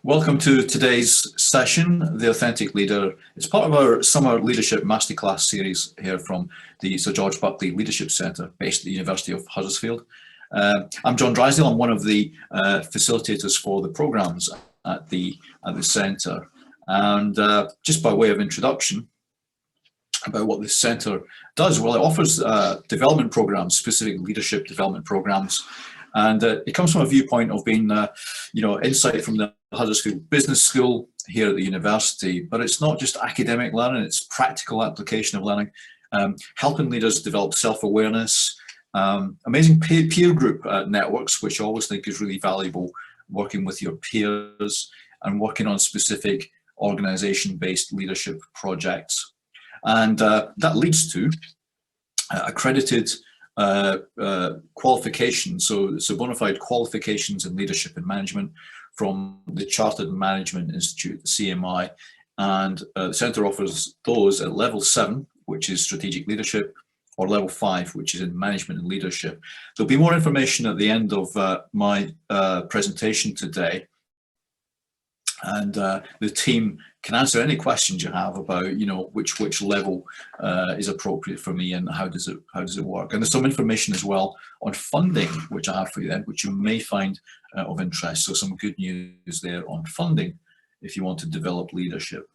Welcome to today's session, The Authentic Leader. It's part of our Summer Leadership Masterclass Series here from the Sir George Buckley Leadership Centre based at the University of Huddersfield. I'm John Drysdale. I'm one of the facilitators for the programmes at the centre. And just by way of introduction about what this centre does, well, it offers development programmes, specific leadership development programmes. And it comes from a viewpoint of being, insight from the Huddersfield Business School here at the university. But it's not just academic learning, it's practical application of learning, helping leaders develop self-awareness, amazing peer group networks, which I always think is really valuable, working with your peers and working on specific organisation-based leadership projects. And that leads to accredited qualifications, so bona fide qualifications in leadership and management from the Chartered Management Institute, the CMI, and the centre offers those at level 7, which is strategic leadership, or level 5, which is in management and leadership. There'll be more information at the end of my presentation today, and the team can answer any questions you have about, which level is appropriate for me and how does it work. And there's some information as well on funding, which I have for you then, which you may find of interest. So some good news there on funding if you want to develop leadership.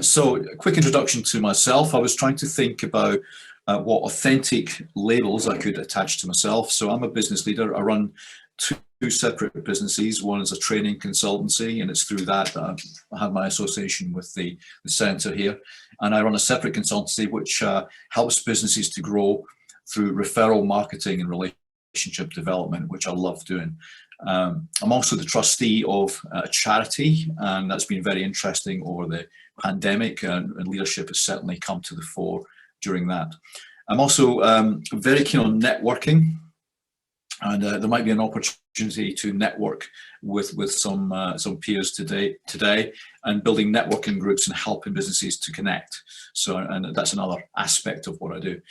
So a quick introduction to myself. I was trying to think about what authentic labels I could attach to myself. So I'm a business leader. I run two separate businesses. One is a training consultancy, and it's through that I have my association with the centre here. And I run a separate consultancy which helps businesses to grow through referral marketing and relationship development, which I love doing. I'm also the trustee of a charity, and that's been very interesting over the pandemic, and leadership has certainly come to the fore during that. I'm also very keen on networking, and there might be an opportunity to network with some peers today, and building networking groups and helping businesses to connect. So, and that's another aspect of what I do.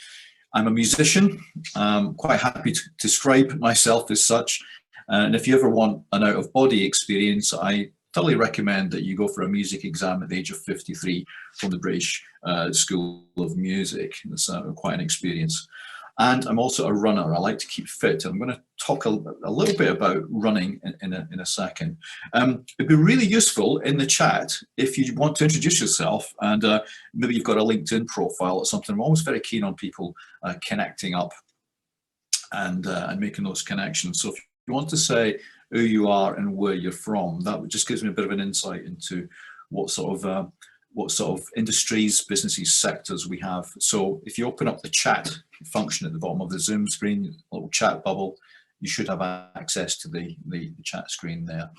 I'm a musician. I'm quite happy to describe myself as such. And if you ever want an out-of-body experience, I totally recommend that you go for a music exam at the age of 53 from the British School of Music. It's quite an experience. And I'm also a runner. I like to keep fit. I'm going to talk a little bit about running in a second. It'd be really useful in the chat if you want to introduce yourself, and maybe you've got a LinkedIn profile or something. I'm always very keen on people connecting up and making those connections. So if you want to say who you are and where you're from, that just gives me a bit of an insight into what sort of industries, businesses, sectors we have. So if you open up the chat function at the bottom of the Zoom screen, a little chat bubble, you should have access to the chat screen there.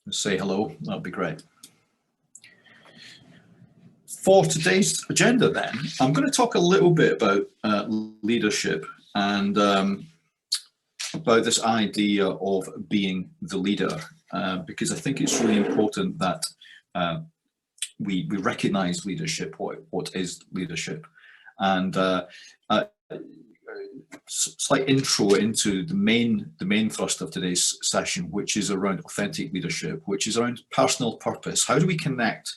Say hello, that'd be great. For today's agenda then, I'm going to talk a little bit about leadership and about this idea of being the leader. Because I think it's really important that we recognize leadership, what is leadership, and slight intro into the main thrust of today's session, which is around authentic leadership, which is around personal purpose. How do we connect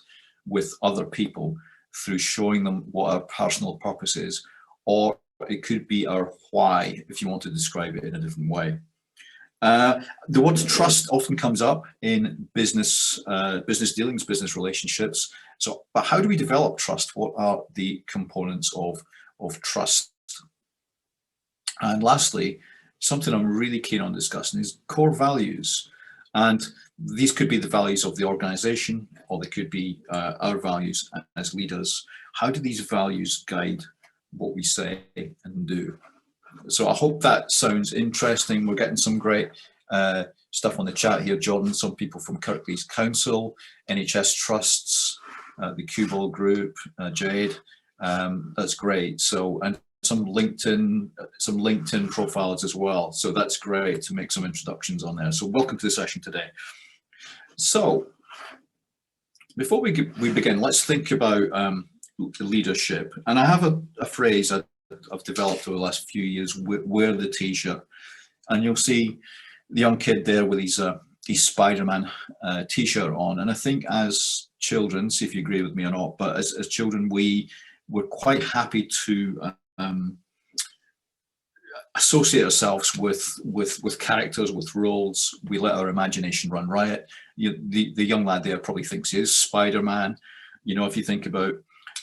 with other people through showing them what our personal purpose is, or it could be our why, if you want to describe it in a different way. The word trust often comes up in business dealings, business relationships. So, but how do we develop trust? What are the components of trust? And lastly, something I'm really keen on discussing is core values. And these could be the values of the organization, or they could be our values as leaders. How do these values guide what we say and do? So I hope that sounds interesting. We're getting some great stuff on the chat here, Jordan, some people from Kirklees Council, NHS Trusts, the Cuball Group, Jade. That's great. So, and some LinkedIn profiles as well. So that's great to make some introductions on there. So welcome to the session today. So before we begin, let's think about leadership. And I have a phrase I I've developed over the last few years, wear the t-shirt. And you'll see the young kid there with his Spider-Man t-shirt on. And I think as children, see if you agree with me or not, but as children, we were quite happy to associate ourselves with characters, with roles. We let our imagination run riot. The young lad there probably thinks he is Spider-Man. You know, if you think about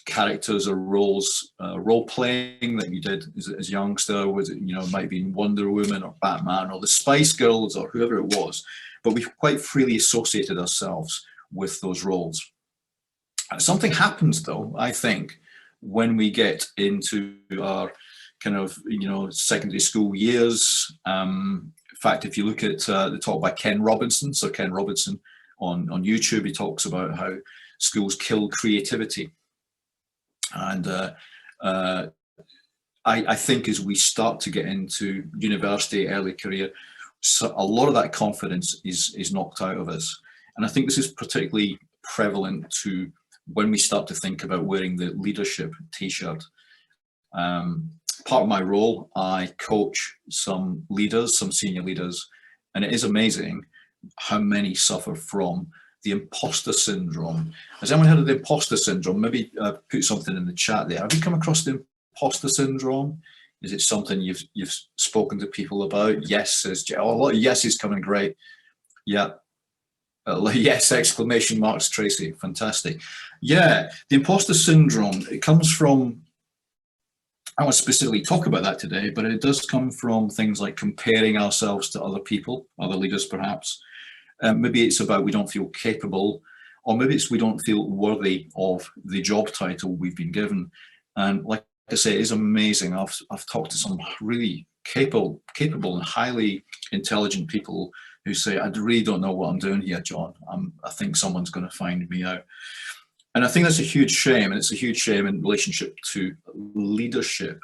characters or roles, role playing that you did as a youngster, was it, you know, it might be Wonder Woman or Batman or the Spice Girls or whoever it was, but we quite freely associated ourselves with those roles. Something happens though, I think, when we get into our kind of, you know, secondary school years. In fact, if you look at the talk by Ken Robinson, so Ken Robinson on YouTube, he talks about how schools kill creativity. And I think as we start to get into university, early career, so a lot of that confidence is knocked out of us. And I think this is particularly prevalent to when we start to think about wearing the leadership t-shirt. Part of my role, I coach some leaders, some senior leaders, and it is amazing how many suffer from the imposter syndrome. Has anyone heard of the imposter syndrome? Maybe put something in the chat there. Have you come across the imposter syndrome? Is it something you've spoken to people about? Yes, says Joe. Oh, a lot of yeses coming, great. Yeah. Yes, exclamation marks, Tracy. Fantastic. Yeah, the imposter syndrome, it comes from, I won't specifically talk about that today, but it does come from things like comparing ourselves to other people, other leaders perhaps. Maybe it's about we don't feel capable, or maybe it's we don't feel worthy of the job title we've been given. And like I say, it is amazing. I've talked to some really capable and highly intelligent people who say, I really don't know what I'm doing here, John. I think someone's going to find me out. And I think that's a huge shame, and it's a huge shame in relationship to leadership,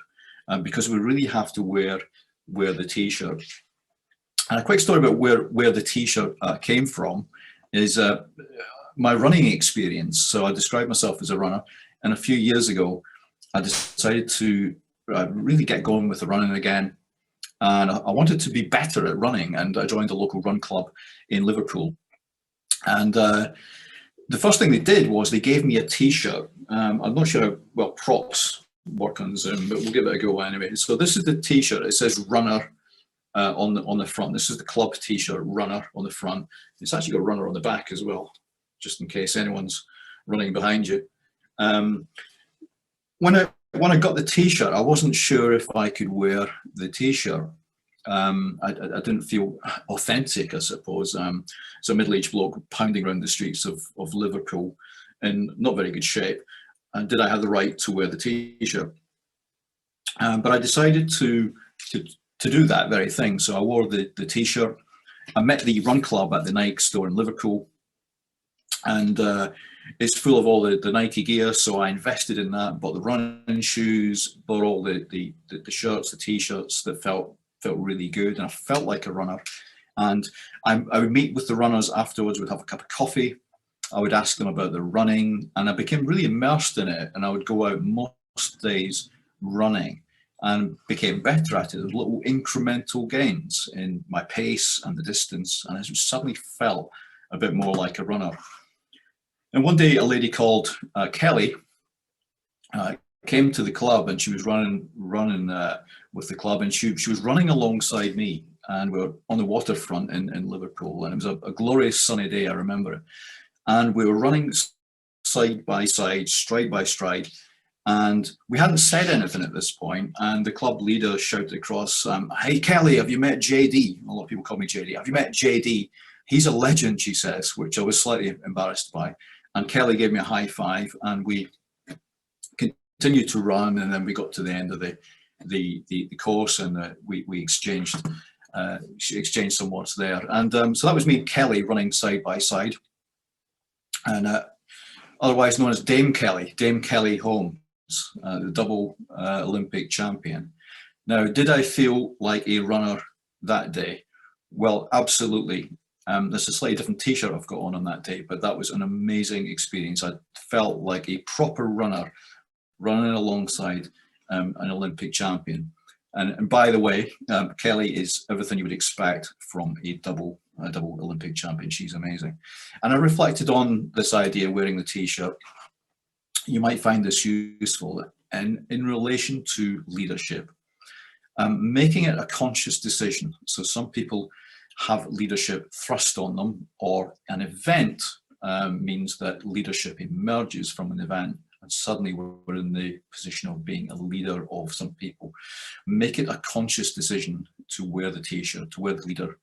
because we really have to wear the t-shirt. And a quick story about where the t-shirt came from is my running experience. So I describe myself as a runner, and a few years ago, I decided to really get going with the running again. And I wanted to be better at running, and I joined a local run club in Liverpool. And the first thing they did was they gave me a t-shirt. I'm not sure how well props work on Zoom, but we'll give it a go anyway. So this is the t-shirt. It says runner on the front. This is the club t-shirt, runner on the front. It's actually got runner on the back as well, just in case anyone's running behind you. When I got the t-shirt, I wasn't sure if I could wear the t-shirt. I didn't feel authentic, I suppose. So a middle-aged bloke pounding around the streets of Liverpool in not very good shape. And did I have the right to wear the t-shirt? But I decided to do that very thing. So I wore the t-shirt. I met the run club at the Nike store in Liverpool, and it's full of all the Nike gear. So I invested in that, bought the running shoes, bought all the shirts, the t-shirts that felt really good, and I felt like a runner. And I would meet with the runners afterwards, would have a cup of coffee, I would ask them about their running, and I became really immersed in it, and I would go out most days running and became better at it. There were little incremental gains in my pace and the distance, and I just suddenly felt a bit more like a runner. And one day a lady called Kelly came to the club, and she was running with the club, and she was running alongside me, and we were on the waterfront in Liverpool, and it was a glorious sunny day, I remember it. And we were running side by side, stride by stride, and we hadn't said anything at this point, and the club leader shouted across, hey Kelly, have you met JD? A lot of people call me JD. Have you met JD? He's a legend, she says, which I was slightly embarrassed by. And Kelly gave me a high five, and we continued to run, and then we got to the end of the course, and we exchanged some words there. And so that was me and Kelly running side by side, and otherwise known as Dame Kelly Holmes, the double Olympic champion. Now, did I feel like a runner that day? Well, absolutely. There's a slightly different t-shirt I've got on that day, but that was an amazing experience. I felt like a proper runner, running alongside an Olympic champion. And by the way, Kelly is everything you would expect from a double Olympic champion. She's amazing. And I reflected on this idea of wearing the T-shirt. You might find this useful in relation to leadership. Making it a conscious decision. So some people have leadership thrust on them, or an event means that leadership emerges from an event, and suddenly we're in the position of being a leader of some people. Make it a conscious decision to wear the T-shirt, to wear the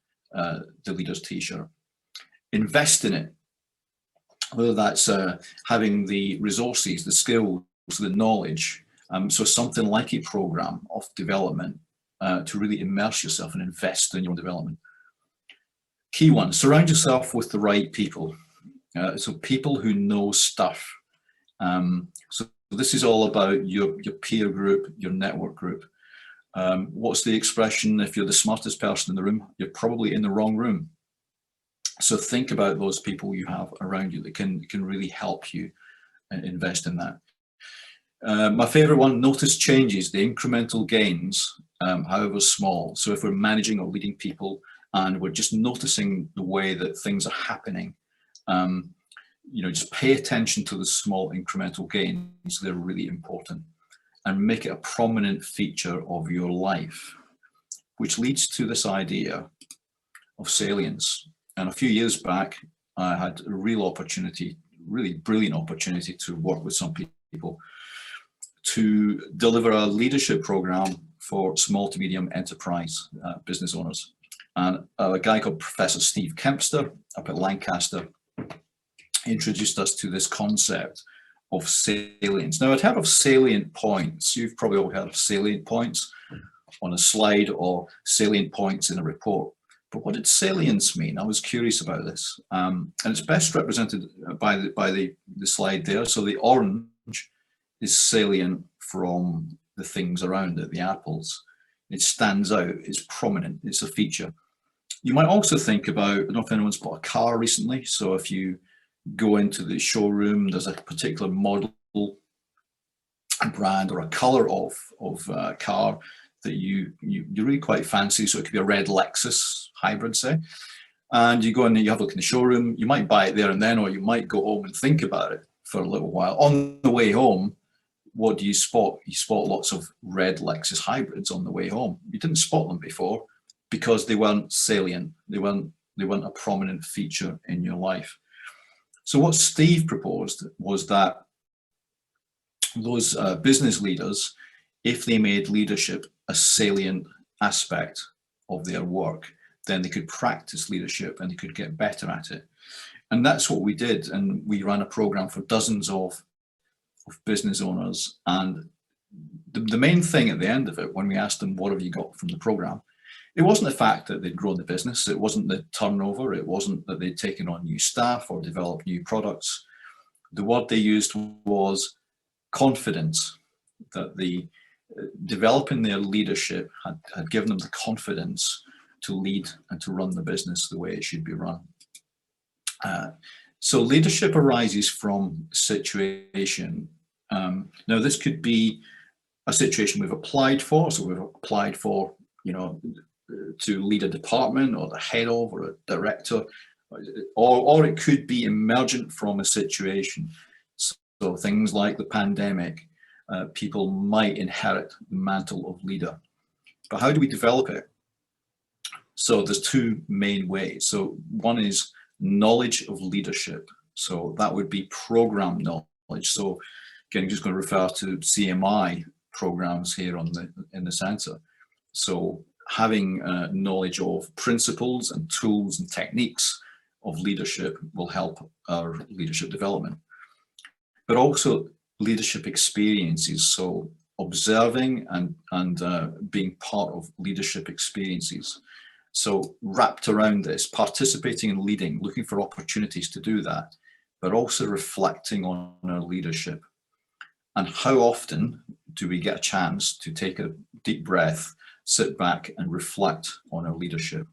leader's T-shirt. Invest in it, whether that's having the resources, the skills, the knowledge. So something like a program of development to really immerse yourself and invest in your own development. Key one, surround yourself with the right people. So people who know stuff. So this is all about your peer group, your network group. What's the expression? If you're the smartest person in the room, you're probably in the wrong room. So think about those people you have around you that can really help you invest in that. My favorite one, notice changes, the incremental gains, however small. So if we're managing or leading people and we're just noticing the way that things are happening, just pay attention to the small incremental gains. They're really important, and make it a prominent feature of your life, which leads to this idea of salience. And a few years back, I had a real opportunity, really brilliant opportunity to work with some people to deliver a leadership program for small to medium enterprise business owners. And a guy called Professor Steve Kempster up at Lancaster introduced us to this concept of salience. Now, I'd heard of salient points. You've probably all heard of salient points on a slide or salient points in a report. But what did salience mean? I was curious about this. And it's best represented by the slide there. So the orange is salient from the things around it, the apples. It stands out, it's prominent, it's a feature. You might also think about, I don't know if anyone's bought a car recently. So if you go into the showroom, there's a particular model, a brand, or a color of car that you really quite fancy. So it could be a red Lexus hybrid, say, and you go in and you have a look in the showroom. You might buy it there and then, or you might go home and think about it for a little while. On the way home, what do you spot? You spot lots of red Lexus hybrids on the way home. You didn't spot them before because they weren't salient. They weren't a prominent feature in your life. So what Steve proposed was that those business leaders, if they made leadership a salient aspect of their work, then they could practice leadership and they could get better at it. And that's what we did. And we ran a program for dozens of business owners. And the main thing at the end of it, when we asked them, what have you got from the program? It wasn't the fact that they'd grown the business. It wasn't the turnover. It wasn't that they'd taken on new staff or developed new products. The word they used was confidence, that the developing their leadership had given them the confidence to lead and to run the business the way it should be run. So leadership arises from situation. Now this could be a situation we've applied for. So we've applied for, to lead a department or the head of or a director, or it could be emergent from a situation. So things like the pandemic, people might inherit the mantle of leader. But how do we develop it? So there's two main ways. So one is knowledge of leadership. So that would be program knowledge. So again, I'm just going to refer to CMI programs here in the center. So having knowledge of principles and tools and techniques of leadership will help our leadership development. But also leadership experiences. So observing and being part of leadership experiences. So wrapped around this, participating and leading, looking for opportunities to do that, but also reflecting on our leadership. And how often do we get a chance to take a deep breath, sit back and reflect on our leadership?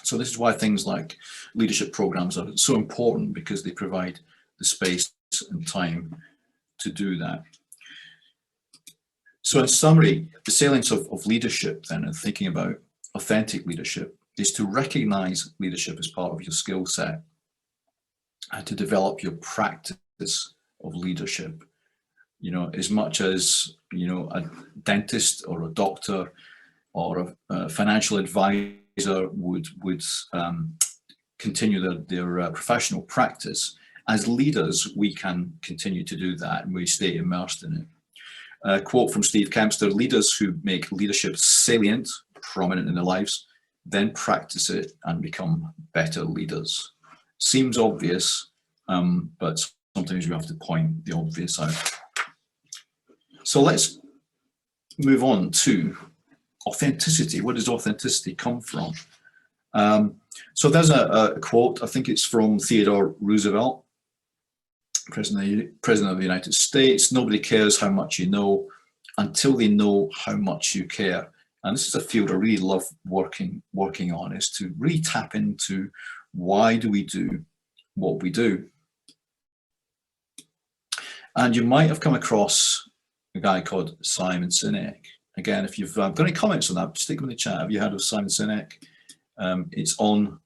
So this is why things like leadership programs are so important, because they provide the space and time to do that. So in summary, the salience of leadership then, and thinking about authentic leadership, is to recognize leadership as part of your skill set and to develop your practice of leadership. You know, as much as, you know, a dentist or a doctor or a financial advisor would continue their professional practice, as leaders, we can continue to do that and we stay immersed in it. A quote from Steve Kempster: leaders who make leadership salient, prominent in their lives, then practice it and become better leaders. Seems obvious, but sometimes we have to point the obvious out. So let's move on to authenticity. Where does authenticity come from? So there's a quote, I think it's from Theodore Roosevelt, President of the United States: nobody cares how much you know until they know how much you care. And this is a field I really love working on, is to really tap into why do we do what we do. And you might have come across a guy called Simon Sinek. Again, if you've got any comments on that, stick them in the chat. Have you heard of Simon Sinek? It's on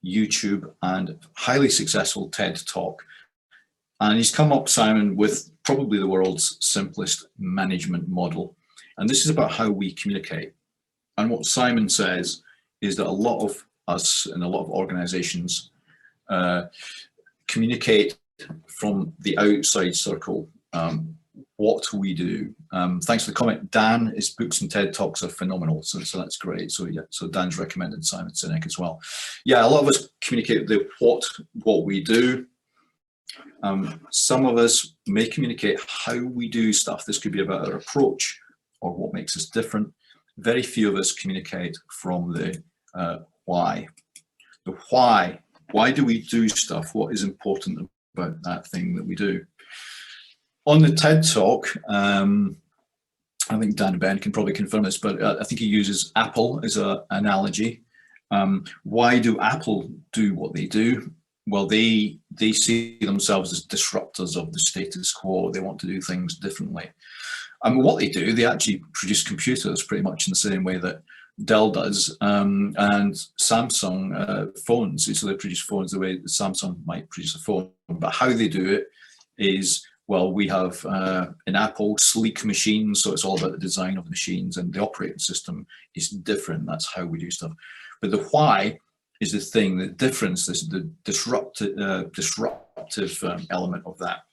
YouTube and highly successful TED Talk. And he's come up, Simon, with probably the world's simplest management model. And this is about how we communicate. And what Simon says is that a lot of us and a lot of organizations communicate from the outside circle, what we do. Thanks for the comment, Dan. His books and TED Talks are phenomenal, so that's great. So yeah, so Dan's recommended Simon Sinek as well. Yeah, a lot of us communicate the what we do. Some of us may communicate how we do stuff. This could be about our approach or what makes us different. Very few of us communicate from the why. The why. Why do we do stuff? What is important about that thing that we do? On the TED Talk, I think Dan and Ben can probably confirm this, but I think he uses Apple as an analogy. Why do Apple do what they do? Well, they see themselves as disruptors of the status quo. They want to do things differently. What they do, they actually produce computers pretty much in the same way that Dell does, and Samsung phones. So they produce phones the way that Samsung might produce a phone. But how they do it is, well, we have in Apple sleek machines, so it's all about the design of the machines, and the operating system is different. That's how we do stuff. But the why is the thing, the difference, the disruptive element of that,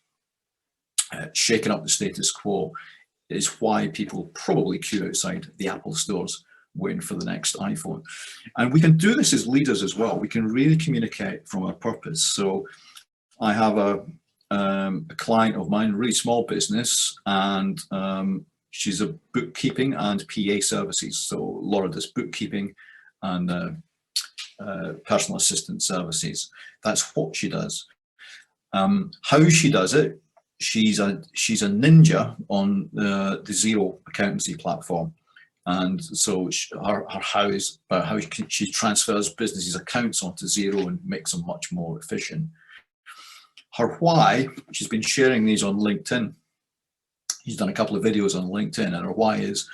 shaking up the status quo, is why people probably queue outside the Apple stores waiting for the next iPhone. And we can do this as leaders as well. We can really communicate from our purpose. So I have a client of mine, really small business, and she's a bookkeeping and PA services. So Laura does bookkeeping and personal assistant services. That's what she does. How she does it, she's a ninja on the Xero accountancy platform. And so her how is about how she transfers businesses' accounts onto Xero and makes them much more efficient. Her why, she's been sharing these on LinkedIn. She's done a couple of videos on LinkedIn, and her why is,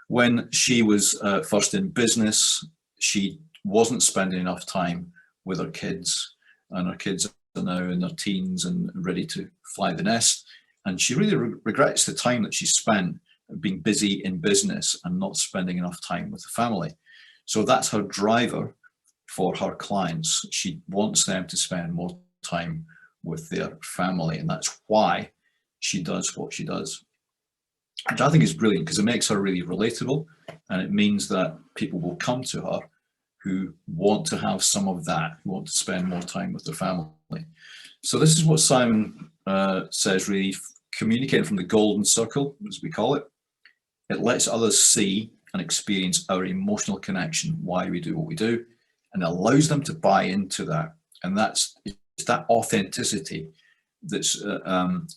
when she was first in business, she wasn't spending enough time with her kids, and her kids are now in their teens and ready to fly the nest. And she really regrets the time that she spent being busy in business and not spending enough time with the family. So that's her driver for her clients. She wants them to spend more time with their family, and that's why she does what she does. Which I think is brilliant, because it makes her really relatable, and it means that people will come to her who want to have some of that, who want to spend more time with their family. So this is what Simon says, really, communicating from the golden circle, as we call it. It lets others see and experience our emotional connection, why we do what we do, and allows them to buy into that. And it's that authenticity that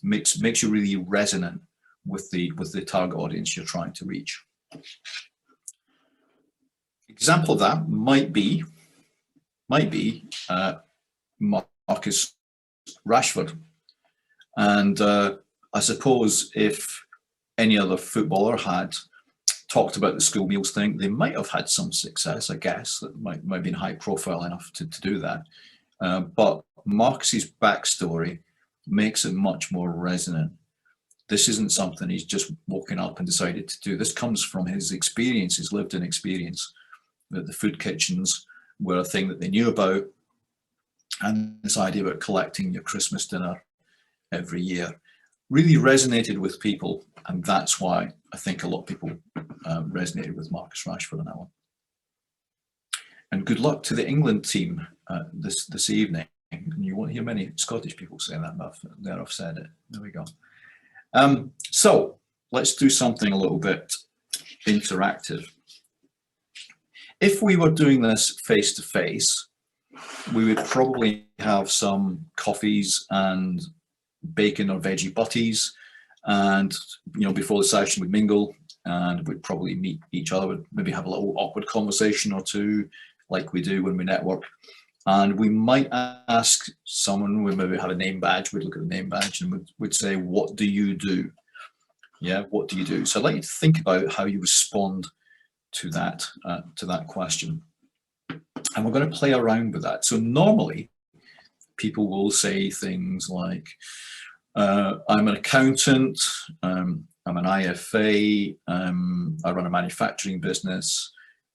makes you really resonant with the target audience you're trying to reach. Example of that might be Marcus Rashford. And I suppose if any other footballer had talked about the school meals thing, they might have had some success, I guess, that might have been high profile enough to do that. But Marcus's backstory makes it much more resonant. This isn't something he's just woken up and decided to do. This comes from his experience, his lived-in experience, that the food kitchens were a thing that they knew about, and this idea about collecting your Christmas dinner every year really resonated with people, and that's why I think a lot of people resonated with Marcus Rashford on that one. And good luck to the England team this evening. And you won't hear many Scottish people saying that, but there I've said it. There we go. So let's do something a little bit interactive. If we were doing this face to face, we would probably have some coffees and bacon or veggie butties, and before the session we'd mingle and we'd probably meet each other, we'd maybe have a little awkward conversation or two like we do when we network, and we might ask someone, we maybe have a name badge, we'd look at the name badge and we'd say, what do you do? Yeah, what do you do? So I'd like you to think about how you respond to that question, and we're going to play around with that. So normally people will say things like, I'm an accountant, I'm an IFA, I run a manufacturing business,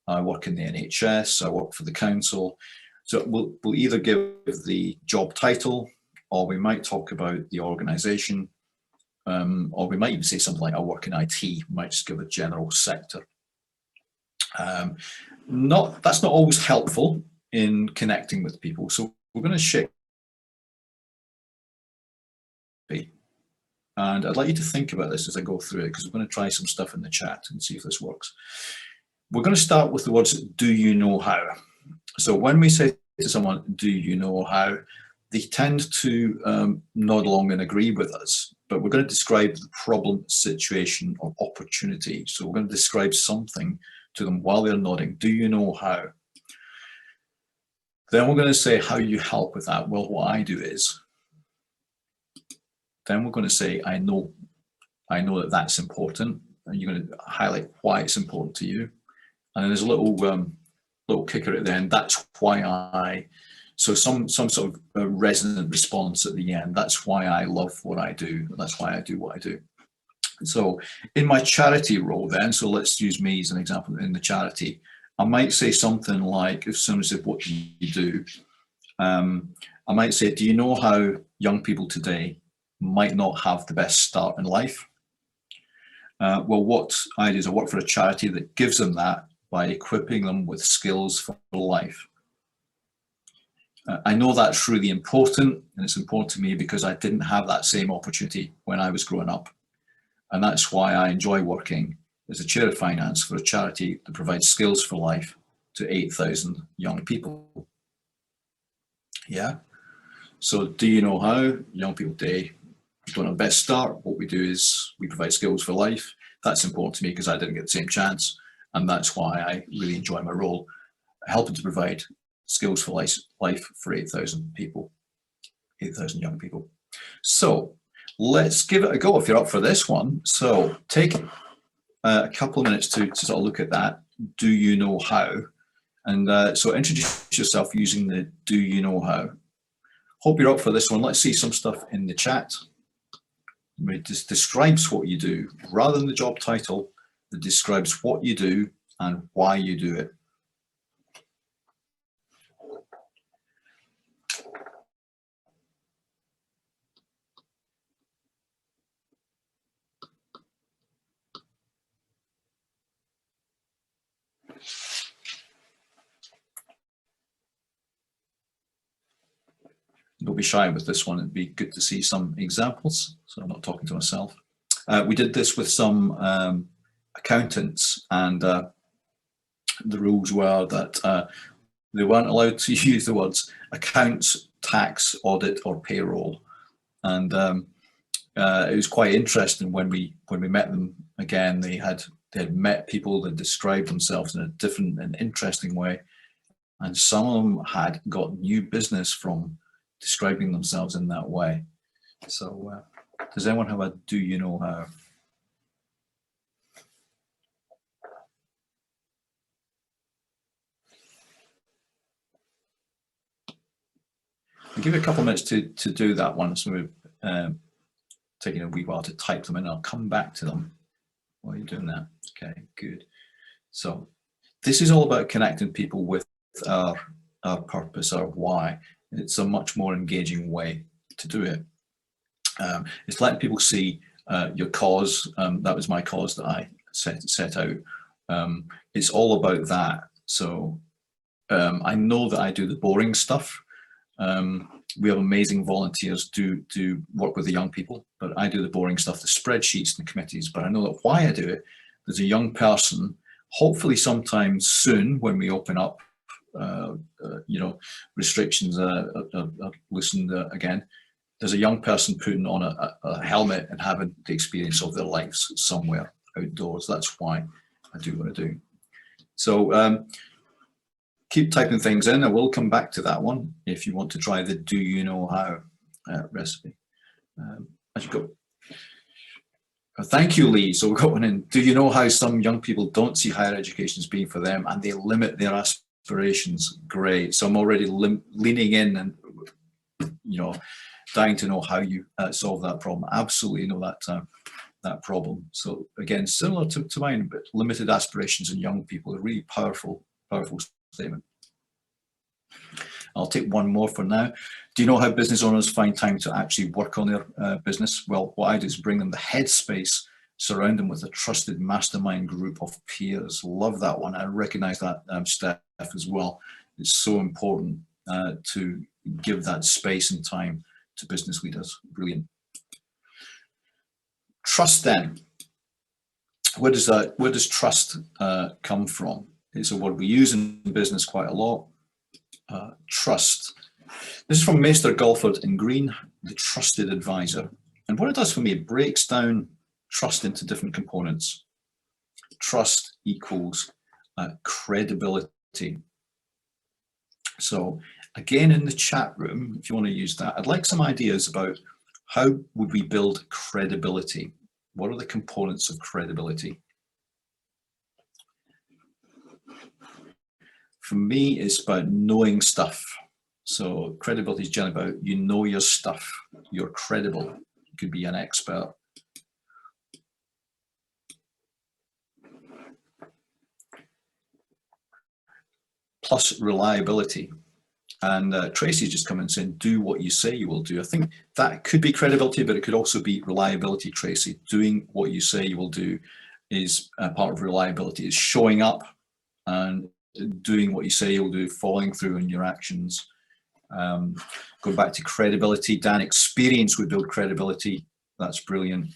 I work in the NHS, I work for the council. So we'll either give the job title, or we might talk about the organisation, or we might even say something like I work in IT. We might just give a general sector. That's not always helpful in connecting with people. So we're going to share. And I'd like you to think about this as I go through it, because we're going to try some stuff in the chat and see if this works. We're going to start with the words, do you know how? So when we say to someone, do you know how, they tend to nod along and agree with us, but we're going to describe the problem, situation, or opportunity. So we're going to describe something to them while they're nodding. Do you know how? Then we're going to say how you help with that. Well, what I do is, then we're going to say, I know that that's important, and you're going to highlight why it's important to you. And then there's a little kicker at the end. That's why I. So some sort of resonant response at the end. That's why I love what I do. That's why I do what I do. So in my charity role, then, so let's use me as an example in the charity. I might say something like, if someone said, "What do you do?" I might say, "Do you know how young people today might not have the best start in life?" Well, what I do is I work for a charity that gives them that by equipping them with skills for life. I know that's really important, and it's important to me because I didn't have that same opportunity when I was growing up. And that's why I enjoy working as a chair of finance for a charity that provides skills for life to 8,000 young people. Yeah. So do you know how? Young people today don't have the best start. What we do is we provide skills for life. That's important to me because I didn't get the same chance. And that's why I really enjoy my role, helping to provide skills for life for 8,000 people, 8,000 young people. So let's give it a go if you're up for this one. So take a couple of minutes to sort of look at that. Do you know how? And so introduce yourself using the do you know how. Hope you're up for this one. Let's see some stuff in the chat. It just describes what you do rather than the job title. It describes what you do and why you do it. Don't be shy with this one. It'd be good to see some examples. So I'm not talking to myself. We did this with some accountants, and the rules were that they weren't allowed to use the words accounts, tax, audit, or payroll. And it was quite interesting when we met them again. They had met people that described themselves in a different and interesting way, and some of them had got new business from describing themselves in that way. So does anyone have a do you know how? give you a couple of minutes to do that one. So we're taking a wee while to type them in. I'll come back to them while you're doing that. Okay, good. So this is all about connecting people with our purpose, our why. It's a much more engaging way to do it. It's letting people see your cause. That was my cause that I set out. It's all about that. So I know that I do the boring stuff. We have amazing volunteers do work with the young people, but I do the boring stuff, the spreadsheets and the committees. But I know that why I do it, there's a young person, hopefully sometime soon when we open up, restrictions are loosened again, there's a young person putting on a helmet and having the experience of their lives somewhere outdoors. That's why I do what I do. So keep typing things in. I will come back to that one if you want to try the do you know how recipe. As you go. Thank you, Lee. So we've got one in. Do you know how some young people don't see higher education as being for them and they limit their aspirations? Great. So I'm already leaning in and, dying to know how you solve that problem. Absolutely know that problem. So again, similar to mine, but limited aspirations in young people, a really powerful statement. I'll take one more for now. Do you know how business owners find time to actually work on their business? Well, what I do is bring them the headspace, surround them with a trusted mastermind group of peers. Love that one. I recognize that, Steph, as well. It's so important to give that space and time to business leaders. Brilliant. Trust then. Where does trust come from? It's a word we use in business quite a lot. Trust. This is from Meister Golford in Green, the trusted advisor. And what it does for me, it breaks down trust into different components. Trust equals credibility. So again, in the chat room, if you want to use that, I'd like some ideas about how would we build credibility? What are the components of credibility? For me, it's about knowing stuff. So credibility is generally about you know your stuff. You're credible. You could be an expert. Plus reliability. And Tracy's just come in saying, do what you say you will do. I think that could be credibility, but it could also be reliability, Tracy. Doing what you say you will do is part of reliability. It's showing up and doing what you say you'll do, following through on your actions. Going back to credibility, Dan, experience would build credibility. That's brilliant.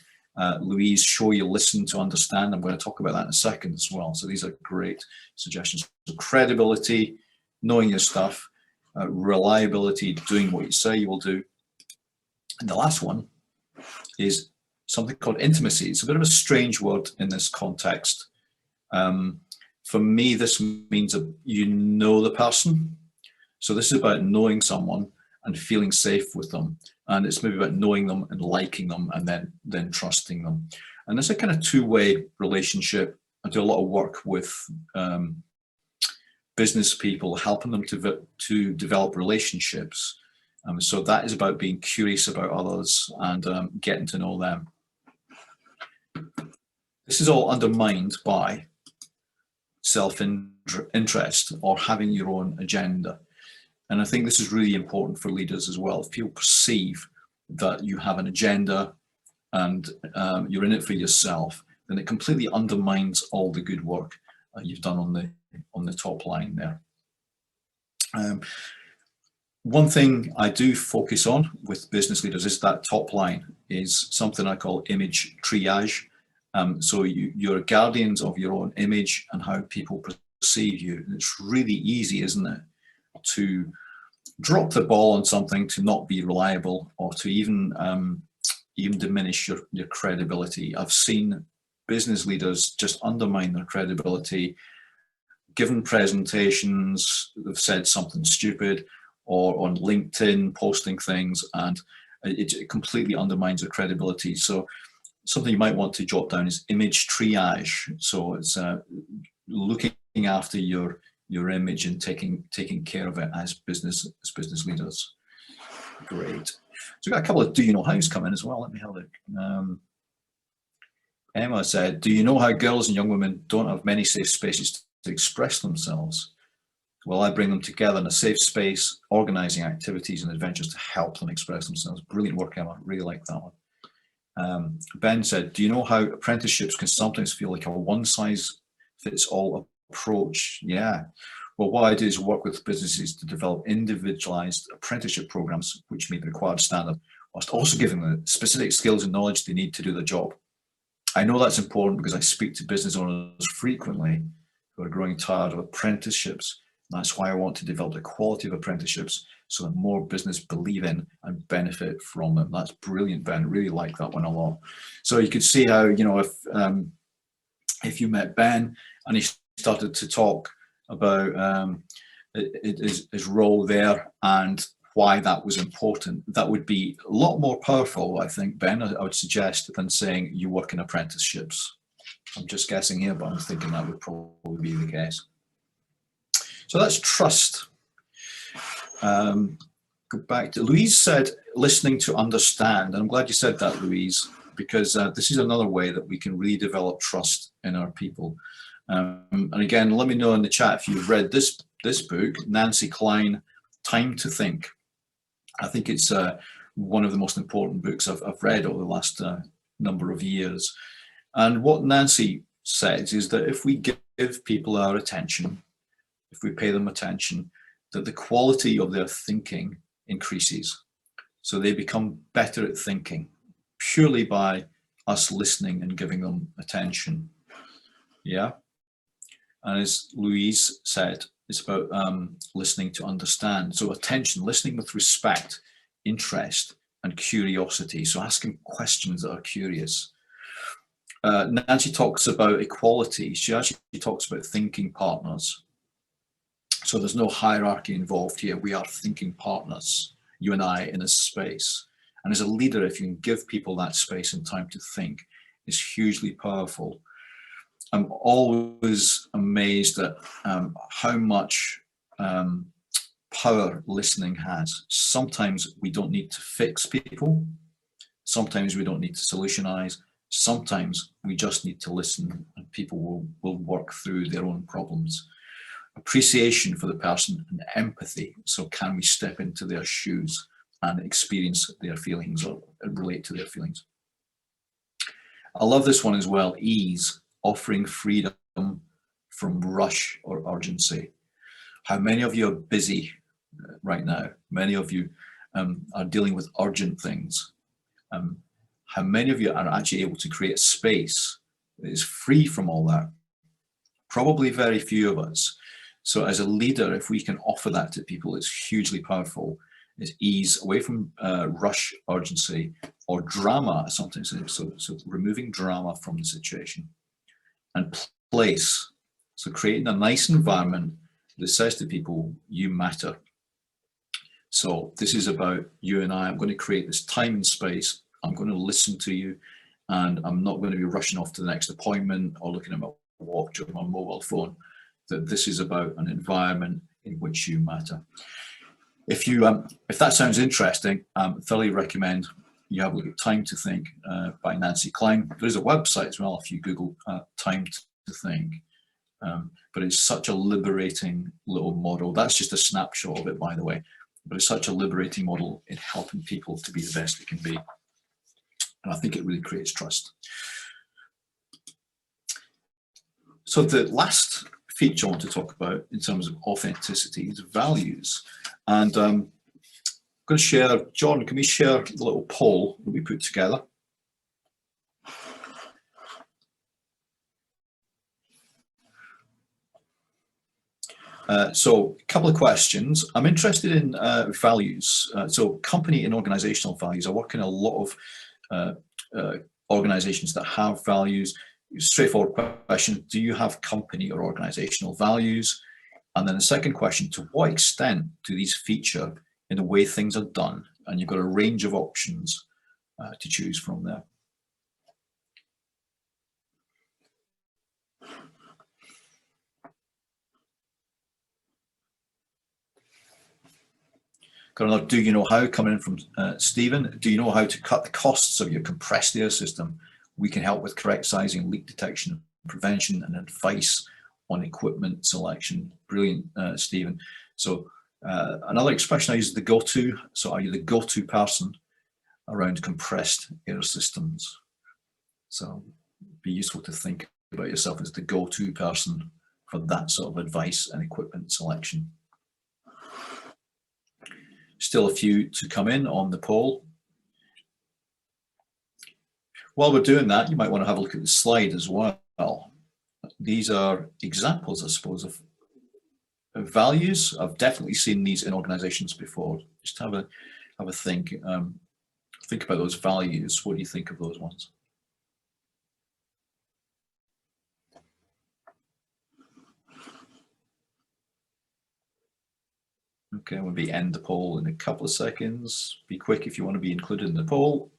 Louise, show you listen to understand. I'm going to talk about that in a second as well. So these are great suggestions. So credibility, knowing your stuff, reliability, doing what you say you will do. And the last one is something called intimacy. It's a bit of a strange word in this context. For me, this means that you know the person. So this is about knowing someone and feeling safe with them. And it's maybe about knowing them and liking them and then trusting them. And it's a kind of two-way relationship. I do a lot of work with business people, helping them to develop relationships. So that is about being curious about others and getting to know them. This is all undermined by self-interest or having your own agenda. And I think this is really important for leaders as well. If people perceive that you have an agenda and you're in it for yourself, then it completely undermines all the good work you've done on the top line there. One thing I do focus on with business leaders is that top line is something I call image triage. So you're guardians of your own image and how people perceive you. And it's really easy, isn't it, to drop the ball on something, to not be reliable, or to even diminish your credibility. I've seen business leaders just undermine their credibility, given presentations, they've said something stupid, or on LinkedIn posting things, and it completely undermines their credibility. So something you might want to jot down is image triage. So it's looking after your image and taking care of it as business leaders. Great. So we've got a couple of do you know hows come in as well. Let me have a look. Emma said, do you know how girls and young women don't have many safe spaces to express themselves? Well, I bring them together in a safe space, organising activities and adventures to help them express themselves. Brilliant work, Emma. Really like that one. Ben said, do you know how apprenticeships can sometimes feel like a one-size-fits-all approach? Yeah. Well, what I do is work with businesses to develop individualised apprenticeship programmes which meet the required standard, whilst also giving them the specific skills and knowledge they need to do the job. I know that's important because I speak to business owners frequently who are growing tired of apprenticeships. That's why I want to develop the quality of apprenticeships so that more business believe in and benefit from them. That's brilliant, Ben. Really like that one a lot. So you could see how, you know, if you met Ben and he started to talk about his role there and why that was important, that would be a lot more powerful, I think, Ben, I would suggest, than saying you work in apprenticeships. I'm just guessing here, but I'm thinking that would probably be the case. So that's trust. Go back to Louise said, listening to understand. And I'm glad you said that, Louise, because this is another way that we can really develop trust in our people. And again, let me know in the chat if you've read this book, Nancy Klein, Time to Think. I think it's one of the most important books I've read over the last number of years. And what Nancy says is that if we give people our attention, if we pay them attention, that the quality of their thinking increases. So they become better at thinking purely by us listening and giving them attention. Yeah. And as Louise said, it's about listening to understand. So attention, listening with respect, interest, and curiosity. So asking questions that are curious. Nancy talks about equality. She actually talks about thinking partners. So there's no hierarchy involved here. We are thinking partners, you and I, in a space. And as a leader, if you can give people that space and time to think, it's hugely powerful. I'm always amazed at how much power listening has. Sometimes we don't need to fix people. Sometimes we don't need to solutionize. Sometimes we just need to listen and people will work through their own problems. Appreciation for the person and empathy. So can we step into their shoes and experience their feelings or relate to their feelings? I love this one as well, ease, offering freedom from rush or urgency. How many of you are busy right now? Many of you are dealing with urgent things. How many of you are actually able to create a space that is free from all that? Probably very few of us. So as a leader, if we can offer that to people, it's hugely powerful. It's ease, away from rush, urgency, or drama sometimes. So removing drama from the situation. And place. So creating a nice environment that says to people, you matter. So this is about you and I. I'm going to create this time and space. I'm going to listen to you, and I'm not going to be rushing off to the next appointment or looking at my watch or my mobile phone. That this is about an environment in which you matter. If that sounds interesting, I thoroughly recommend you have a look at Time to Think by Nancy Klein. There's a website as well if you Google Time to Think. But it's such a liberating little model. That's just a snapshot of it, by the way. But it's such a liberating model in helping people to be the best they can be. And I think it really creates trust. So the last feature I want to talk about in terms of authenticity is values. And I'm going to share, John, can we share the little poll that we put together? So a couple of questions. I'm interested in values. So company and organizational values. I work in a lot of organizations that have values. Straightforward question, do you have company or organizational values? And then the second question, to what extent do these feature in the way things are done? And you've got a range of options to choose from there. Got another do you know how coming in from Stephen. Do you know how to cut the costs of your compressed air system? We can help with correct sizing, leak detection, prevention, and advice on equipment selection. Brilliant, Stephen. So another expression I use is the go-to. So are you the go-to person around compressed air systems? So it'd be useful to think about yourself as the go-to person for that sort of advice and equipment selection. Still a few to come in on the poll. While we're doing that, you might want to have a look at the slide as well. These are examples, I suppose, of values. I've definitely seen these in organizations before. Just have a think. Think about those values. What do you think of those ones? Okay, we'll be end the poll in a couple of seconds. Be quick if you want to be included in the poll.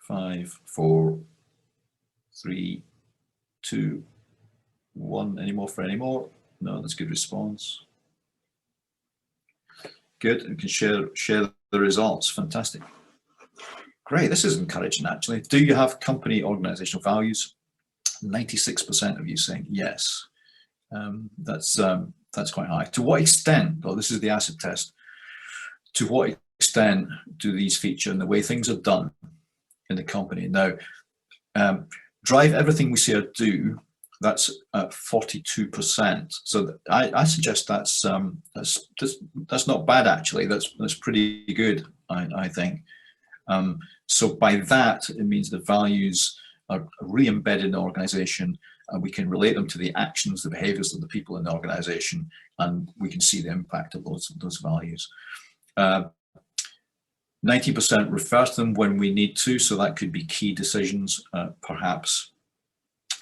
Five, four, three, two, one. Any more for any more? No, that's a good response. Good, and can share the results. Fantastic. Great, this is encouraging actually. Do you have company organizational values? 96% of you saying yes. That's quite high. To what extent, well, this is the acid test, to what extent do these feature in the way things are done in the company? Now, drive everything we say or do, that's at 42%. So I suggest that's not bad actually. That's pretty good, I think. So by that, it means the values are re-embedded in the organization, and we can relate them to the actions, the behaviors of the people in the organization, and we can see the impact of those values. 90% refer to them when we need to, so that could be key decisions, perhaps.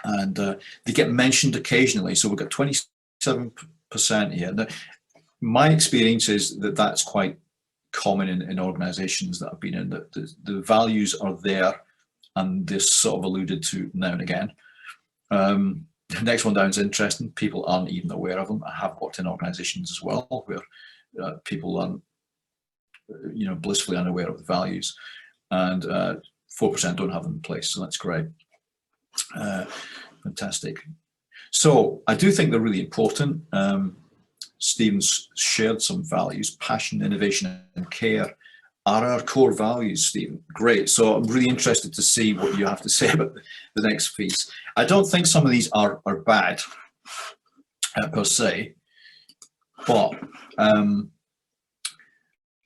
And they get mentioned occasionally, so we've got 27% here. Now, my experience is that that's quite common in organizations that I've been in, that the values are there and they're sort of alluded to now and again. The next one down is interesting. People aren't even aware of them. I have worked in organizations as well where people aren't, blissfully unaware of the values, and 4% don't have them in place. So that's great. Fantastic. So I do think they're really important. Stephen's shared some values. Passion, innovation, and care are our core values, Stephen. Great. So I'm really interested to see what you have to say about the next piece. I don't think some of these are bad per se, but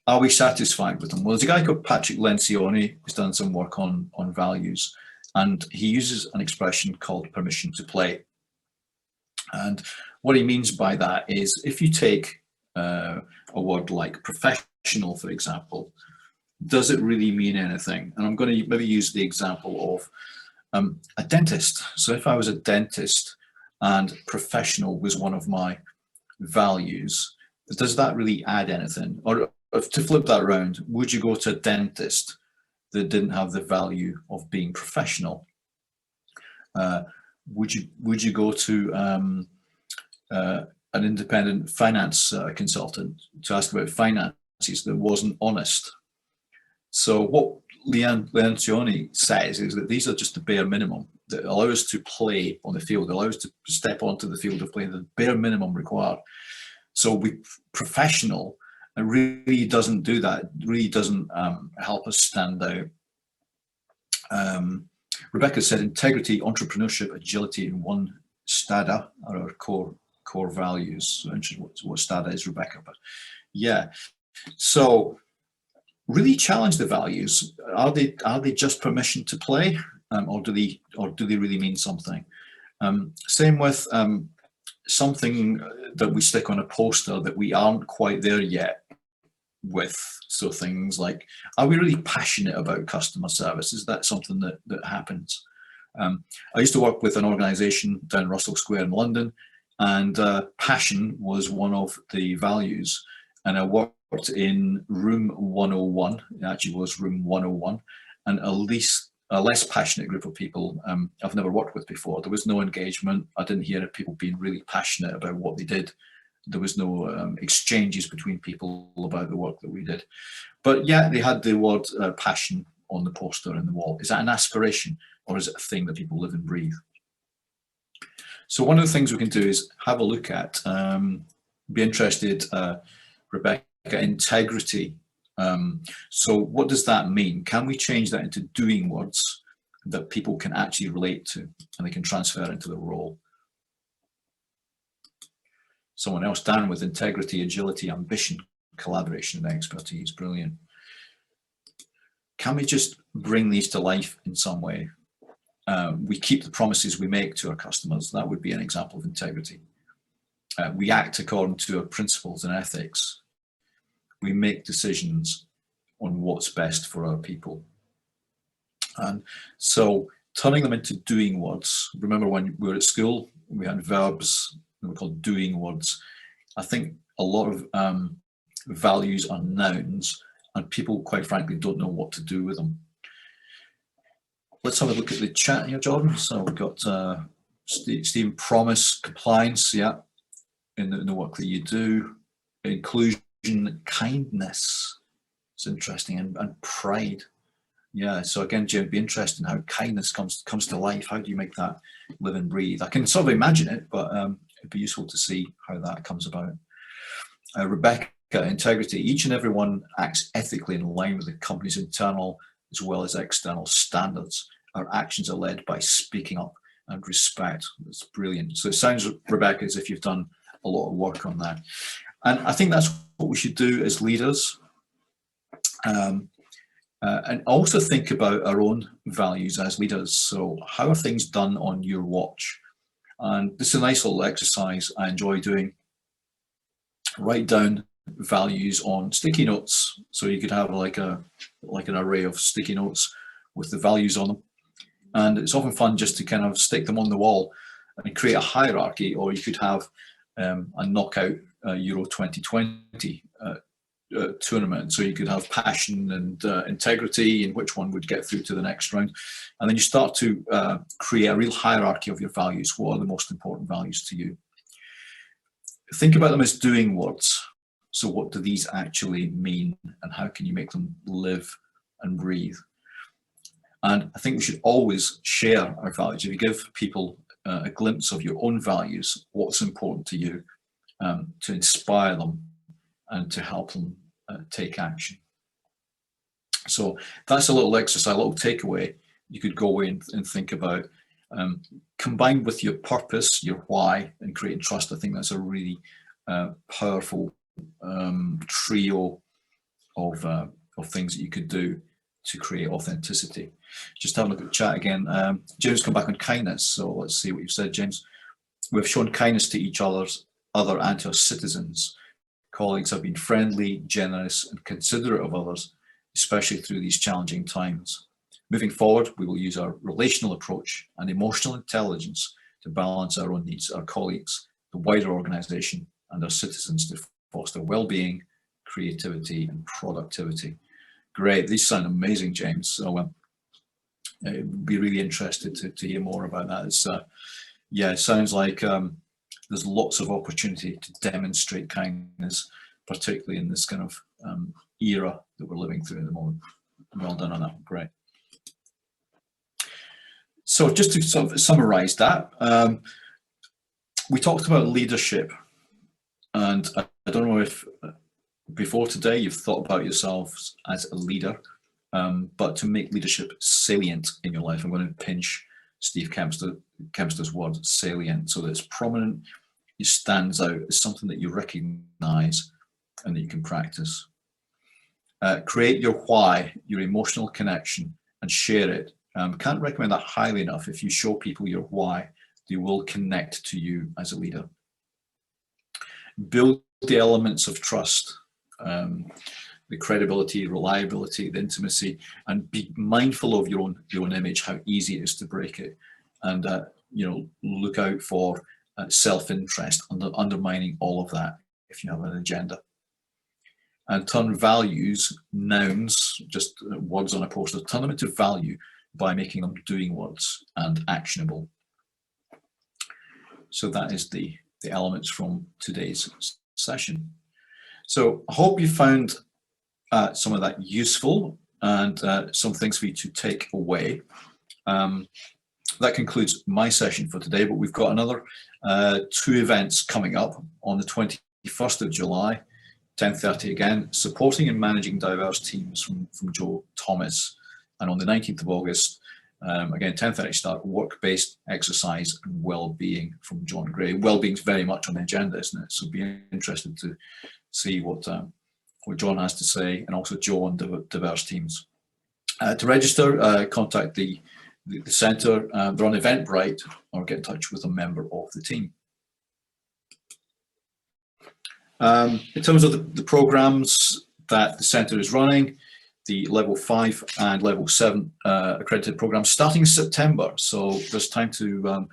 are we satisfied with them? Well, there's a guy called Patrick Lencioni who's done some work on values, and he uses an expression called permission to play. And what he means by that is, if you take a word like professional, for example, does it really mean anything? And I'm going to maybe use the example of a dentist. So if I was a dentist and professional was one of my values, does that really add anything? Or to flip that around, would you go to a dentist that didn't have the value of being professional? Would you go to an independent finance consultant to ask about finances that wasn't honest? So what Lencioni says is that these are just the bare minimum that allow us to play on the field, allow us to step onto the field of play, the bare minimum required. So professional, it really doesn't do that. It really doesn't help us stand out. Rebecca said integrity, entrepreneurship, agility, and one STADA are our core values. So interesting what STADA is, Rebecca, but yeah. So really challenge the values. Are they just permission to play, or do they really mean something? Same with something that we stick on a poster that we aren't quite there yet with. So things like, are we really passionate about customer service? Is that something that happens? I used to work with an organization down Russell Square in London, and passion was one of the values. And I worked in room 101. It actually was room 101. And at least a less passionate group of people I've never worked with before. There was no engagement. I didn't hear of people being really passionate about what they did. There was no exchanges between people about the work that we did. But yeah, they had the word passion on the poster in the wall. Is that an aspiration, or is it a thing that people live and breathe? So one of the things we can do is have a look at, be interested, Rebecca, integrity. So what does that mean? Can we change that into doing words that people can actually relate to and they can transfer into the role? Someone else, Dan, with integrity, agility, ambition, collaboration, and expertise. Brilliant. Can we just bring these to life in some way? We keep the promises we make to our customers. That would be an example of integrity. We act according to our principles and ethics. We make decisions on what's best for our people. And so turning them into doing words. Remember when we were at school, we had verbs that were called doing words. I think a lot of values are nouns, and people, quite frankly, don't know what to do with them. Let's have a look at the chat here, Jordan. So we've got Stephen, promise, compliance, yeah, in the work that you do. Inclusion, kindness, it's interesting, and pride. Yeah, so again, Jim, it'd be interesting how kindness comes to life. How do you make that live and breathe? I can sort of imagine it, but it'd be useful to see how that comes about. Rebecca, integrity. Each and every one acts ethically in line with the company's internal as well as external standards. Our actions are led by speaking up and respect. That's brilliant. So it sounds, Rebecca, as if you've done a lot of work on that. And I think that's what we should do as leaders. And also think about our own values as leaders. So how are things done on your watch? And this is a nice little exercise I enjoy doing. Write down values on sticky notes. So you could have like an array of sticky notes with the values on them. And it's often fun just to kind of stick them on the wall and create a hierarchy, or you could have a knockout Euro 2020 tournament. So you could have passion and integrity, and which one would get through to the next round. And then you start to create a real hierarchy of your values. What are the most important values to you? Think about them as doing words. So what do these actually mean, and how can you make them live and breathe? And I think we should always share our values. If you give people a glimpse of your own values, what's important to you, to inspire them and to help them take action. So that's a little exercise, a little takeaway you could go away and think about. Combined with your purpose, your why, and creating trust, I think that's a really powerful trio of things that you could do to create authenticity. Just have a look at the chat again. James, come back on kindness. So let's see what you've said, James. We've shown kindness to each other and to our citizens. Colleagues have been friendly, generous, and considerate of others, especially through these challenging times. Moving forward, we will use our relational approach and emotional intelligence to balance our own needs, our colleagues, the wider organisation, and our citizens to foster well-being, creativity, and productivity. Great, these sound amazing, James. So I'd be really interested to hear more about that. It's, yeah, it sounds like there's lots of opportunity to demonstrate kindness, particularly in this kind of era that we're living through at the moment. Well done on that, great. So just to sort of summarize that, we talked about leadership, and I don't know if before today you've thought about yourselves as a leader, but to make leadership salient in your life, I'm going to pinch Steve Kempster's word salient, so that it's prominent, it stands out, it's something that you recognize and that you can practice. Create your why, your emotional connection, and share it. Can't recommend that highly enough. If you show people your why, they will connect to you as a leader. Build the elements of trust, the credibility, reliability, the intimacy, and be mindful of your own image, how easy it is to break it, and look out for self-interest, undermining all of that if you have an agenda. And turn values, nouns, just words on a poster, turn them into value by making them doing words and actionable. So that is the elements from today's session. So I hope you found some of that useful and some things for you to take away. That concludes my session for today, but we've got another 2 events coming up on the 21st of July, 10:30 again, supporting and managing diverse teams from Joe Thomas. And on the 19th of August, again, 10:30 start, work-based exercise and well-being from John Gray. Well-being's very much on the agenda, isn't it? So be interested to see what John has to say, and also Joe on diverse teams. To register, contact the centre. They're on Eventbrite, or get in touch with a member of the team. In terms of the programs that the centre is running, the level 5 and level 7 accredited programs starting in September. So there's time to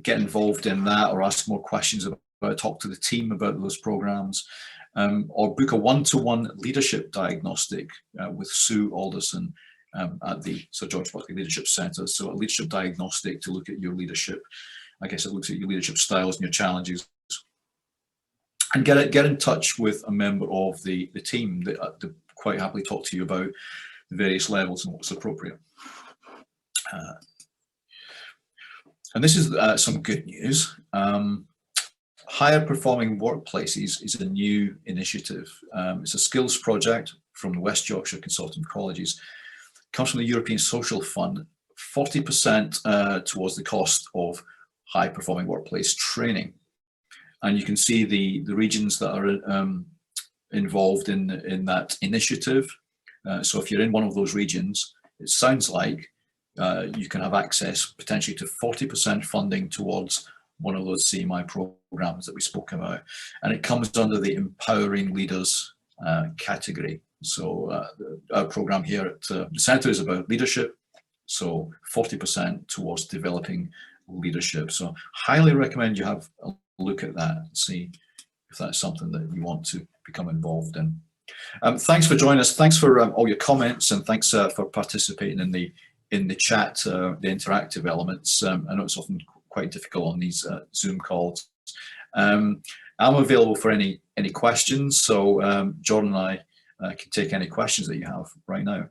get involved in that, or ask more questions about it, talk to the team about those programs, or book a one-to-one leadership diagnostic with Sue Alderson at the Sir George Buckley Leadership Centre. So a leadership diagnostic to look at your leadership. I guess it looks at your leadership styles and your challenges. And get in touch with a member of the team that quite happily talk to you about the various levels and what's appropriate. And this is some good news. Higher Performing Workplaces is a new initiative. It's a skills project from the West Yorkshire Consortium Colleges. It comes from the European Social Fund, 40% towards the cost of high performing workplace training. And you can see the regions that are involved in that initiative. So if you're in one of those regions, it sounds like you can have access potentially to 40% funding towards one of those CMI programs that we spoke about. And it comes under the Empowering Leaders category. So our program here at the centre is about leadership. So 40% towards developing leadership. So highly recommend you have a look at that and see if that's something that you want to become involved in. Thanks for joining us. Thanks for all your comments, and thanks for participating in the chat, the interactive elements. I know it's often quite difficult on these Zoom calls. I'm available for any questions, so Jordan and I can take any questions that you have right now.